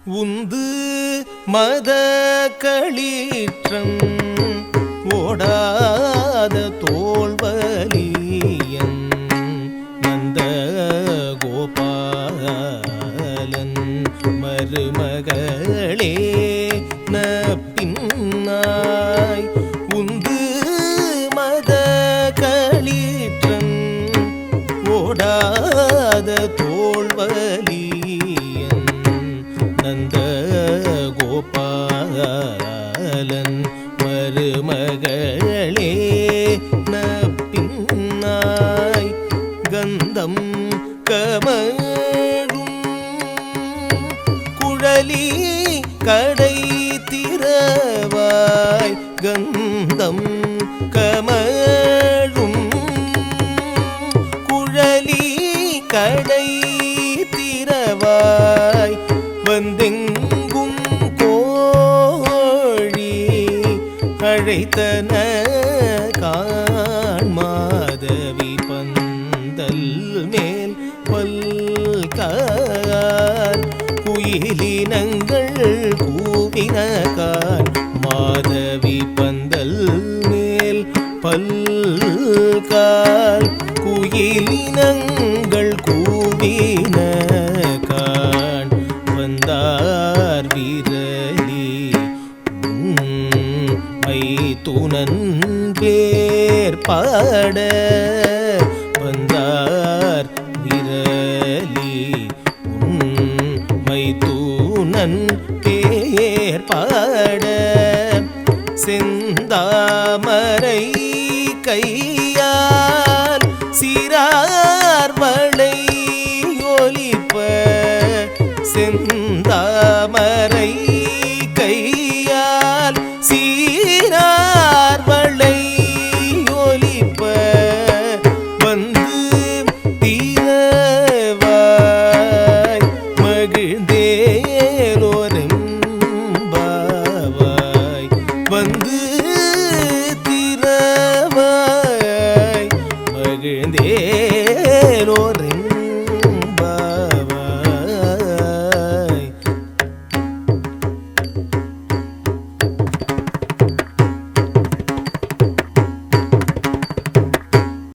உந்து மத களிற்றம் ஓடாத தோல்வலியன் நந்த கோபாலன் மருமகளே நப்பின்னாய் உந்து மத களிற்றம் ஓடாத தோல்வலியன் நந்த கோபாலன் மருமகளே நப்பின்னாய் கந்தம் கமழும் குழலி கடை திறவாய் கந்தம் கமழும் குழலி கடை திறவாய் வந்தெங்கும் கோழி அழைத்தன காண்மாதவி பந்தல் மேல் பல்கால் குயிலினங்கள் கூவினகான் மாதவி பந்தல் மேல் பல்கால் குயிலினங்கள் கூவினகான் வந்தார் விரலி மைத்துனன் பேர் பாட வந்தார் விரலி மைத்துனன் பேர் பாட செந்தாமரை கையால் சிறார் வளை ஒலிப்ப செந்தாமரை கையால் சீரார் வளை ஒலிப்ப வந்து தீரவாய் மகிழ்ந்தேலோரெம்பாவாய் வந்து